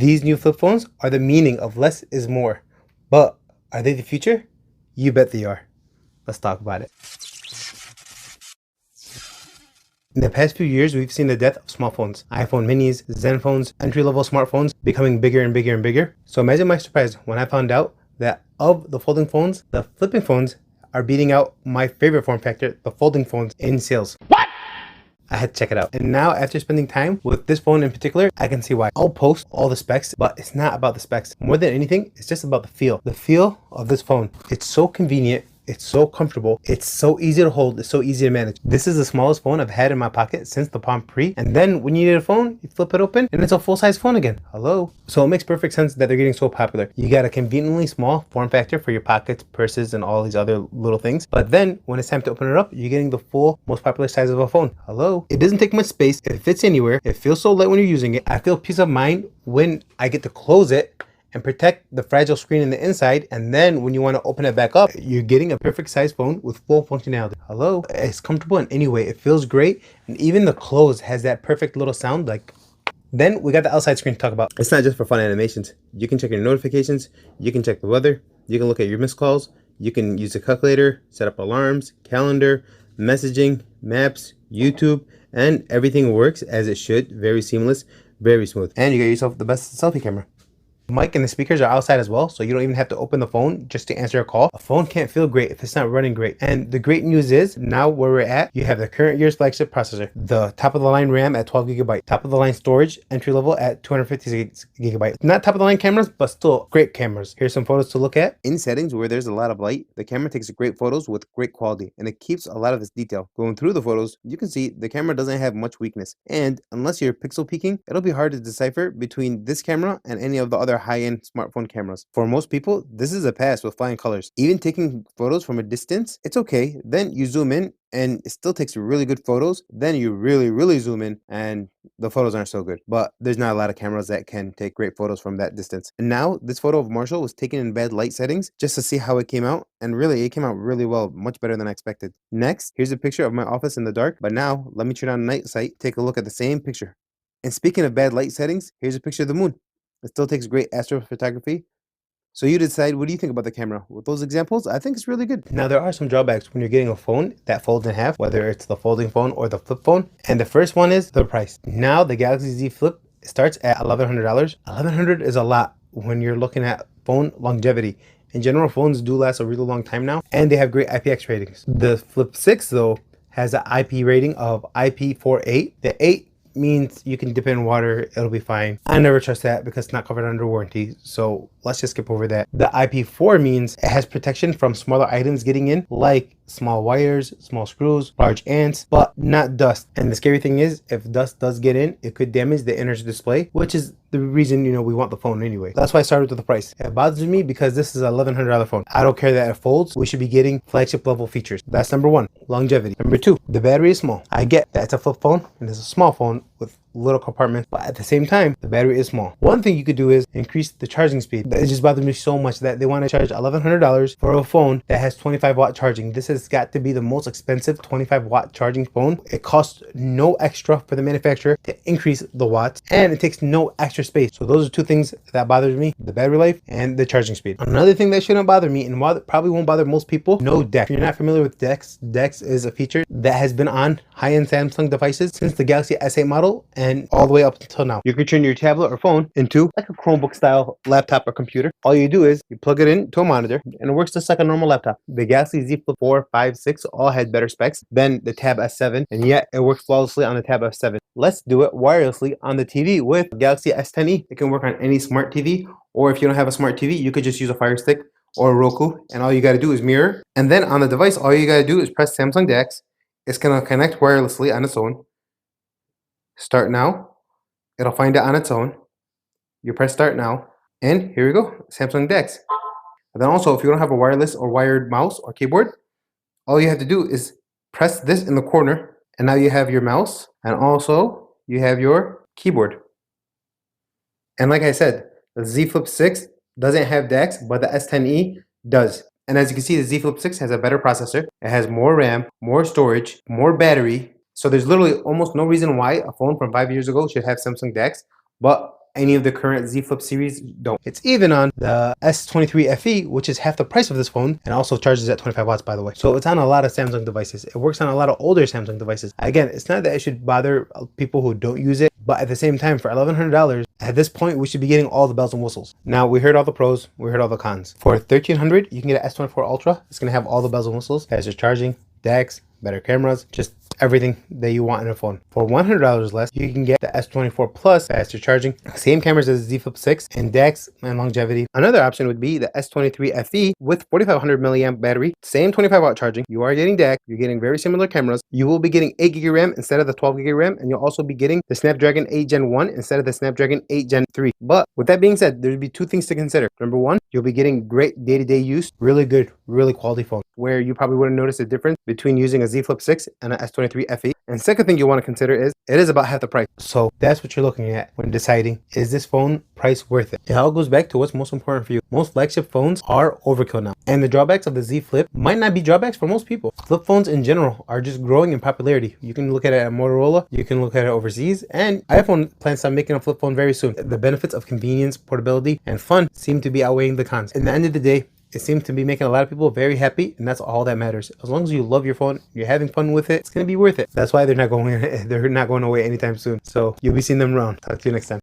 These new flip phones are the meaning of less is more. But are they the future? You bet they are. Let's talk about it. In the past few years, we've seen the death of smartphones. iPhone minis, Zen phones, entry-level smartphones becoming bigger and bigger and bigger. So imagine my surprise when I found out that of the folding phones, the flipping phones are beating out my favorite form factor, the folding phones, in sales. What? I had to check it out. And now, after spending time with this phone in particular, I can see why. I'll post all the specs, but it's not about the specs. More than anything, it's just about the feel. The feel of this phone. It's so convenient. It's so comfortable. It's so easy to hold. It's so easy to manage. This is the smallest phone I've had in my pocket since the Palm Pre. And then when you need a phone, you flip it open and it's a full-size phone again. Hello. So it makes perfect sense that they're getting so popular. You got a conveniently small form factor for your pockets, purses, and all these other little things. But then when it's time to open it up, you're getting the full, most popular size of a phone. Hello. It doesn't take much space. It fits anywhere. It feels so light when you're using it. I feel peace of mind when I get to close it and protect the fragile screen in the inside. And then when you want to open it back up, you're getting a perfect size phone with full functionality. Hello. It's comfortable in any way. It feels great. And even the close has that perfect little sound. Like, then we got the outside screen to talk about. It's not just for fun animations. You can check your notifications. You can check the weather. You can look at your missed calls. You can use a calculator, set up alarms, calendar, messaging, maps, YouTube, and everything works as it should. Very seamless, very smooth. And you get yourself the best selfie camera. The mic and the speakers are outside as well, so you don't even have to open the phone just to answer a call. A phone can't feel great if it's not running great. And the great news is, now where we're at, you have the current year's flagship processor, the top of the line RAM at 12 gigabyte, top of the line storage, entry level at 256 gigabyte. Not top of the line cameras, but still great cameras. Here's some photos to look at. In settings where there's a lot of light, the camera takes great photos with great quality, and it keeps a lot of its detail. Going through the photos, you can see the camera doesn't have much weakness. And unless you're pixel peeking, it'll be hard to decipher between this camera and any of the other high-end smartphone cameras. For most people, this is a pass with flying colors. Even taking photos from a distance, it's okay. Then you zoom in and it still takes really good photos. Then you really zoom in and the photos aren't so good. But there's not a lot of cameras that can take great photos from that distance. And now this photo of Marshall was taken in bad light settings just to see how it came out. And really, it came out really well, much better than I expected. Next, here's a picture of my office in the dark. But now, let me turn on night sight, take a look at the same picture. And speaking of bad light settings, here's a picture of the moon. It still takes great astrophotography. So you decide, what do you think about the camera? With those examples, I think it's really good. Now, there are some drawbacks when you're getting a phone that folds in half, whether it's the folding phone or the flip phone. And the first one is the price. Now, the Galaxy Z Flip starts at $1,100. $1,100 is a lot when you're looking at phone longevity. In general, phones do last a really long time now, and they have great IPX ratings. The Flip 6, though, has an IP rating of IP48. The 8 means you can dip it in water, it'll be fine. I never trust that because it's not covered under warranty, so let's just skip over that. The IP4 means it has protection from smaller items getting in, like small wires, small screws, large ants, but not dust. And the scary thing is, if dust does get in, it could damage the inner display, which is the reason, we want the phone anyway. That's why I started with the price. It bothers me because this is a $1,100 phone. I don't care that it folds. We should be getting flagship level features. That's number one, longevity. Number two, the battery is small. I get that it's a flip phone and it's a small phone with little compartments, but at the same time, the battery is small. One thing you could do is increase the charging speed. It just bothers me so much that they want to charge $1,100 for a phone that has 25 watt charging. This has got to be the most expensive 25 watt charging phone. It costs no extra for the manufacturer to increase the watts, and it takes no extra space. So those are two things that bothers me, the battery life and the charging speed. Another thing that shouldn't bother me, and probably won't bother most people, no DeX. If you're not familiar with DeX, DeX is a feature that has been on high-end Samsung devices since the Galaxy S8 model and all the way up until now. You could turn your tablet or phone into like a Chromebook style laptop or computer. All you do is you plug it into a monitor and it works just like a normal laptop. The Galaxy Z Flip 4, 5, 6 all had better specs than the Tab S7, and yet it works flawlessly on the Tab S7. Let's do it wirelessly on the TV with Galaxy S10e. It can work on any smart TV, or if you don't have a smart TV, you could just use a Fire Stick or a Roku, and all you got to do is mirror. And then on the device, all you got to do is press Samsung DeX. It's going to connect wirelessly on its own. Start now. It'll find it on its own. You press start now, and here we go, Samsung DeX. And then also, if you don't have a wireless or wired mouse or keyboard, all you have to do is press this in the corner, and now you have your mouse, and also you have your keyboard. And like I said, the Z Flip 6 doesn't have DeX, but the S10e does. And as you can see, the Z Flip 6 has a better processor. It has more RAM, more storage, more battery. So there's literally almost no reason why a phone from 5 years ago should have Samsung DeX, but any of the current Z Flip series don't. It's even on the S23 FE, which is half the price of this phone, and also charges at 25 watts, by the way. So it's on a lot of Samsung devices. It works on a lot of older Samsung devices. Again, it's not that it should bother people who don't use it, but at the same time, for $1,100, at this point, we should be getting all the bells and whistles. Now, we heard all the pros, we heard all the cons. For $1,300, you can get an S24 Ultra. It's gonna have all the bells and whistles, faster charging, DeX, better cameras, just everything that you want in a phone. For $100 less, you can get the S24 Plus, faster charging, same cameras as the Z Flip 6, and DeX and longevity. Another option would be the S23 FE with 4500 milliamp battery, same 25 watt charging. You are getting DeX, you're getting very similar cameras. You will be getting 8 GB RAM instead of the 12 GB RAM, and you'll also be getting the Snapdragon 8 Gen 1 instead of the Snapdragon 8 Gen 3. But with that being said, there'd be two things to consider. Number one, you'll be getting great day-to-day use, really good, really quality phone, where you probably wouldn't notice a difference between using a Z Flip 6 and an S23 FE. And second thing you want to consider is it is about half the price. So that's what you're looking at when deciding, is this phone price worth it? It all goes back to what's most important for you. Most flagship phones are overkill now, and the drawbacks of the Z Flip might not be drawbacks for most people. Flip phones in general are just growing in popularity. You can look at it at Motorola, you can look at it overseas, and iPhone plans on making a flip phone very soon. The benefits of convenience, portability, and fun seem to be outweighing the cons. At the end of the day, it seems to be making a lot of people very happy, and that's all that matters. As long as you love your phone, you're having fun with it, it's gonna be worth it. That's why they're not going away anytime soon. So you'll be seeing them around. Talk to you next time.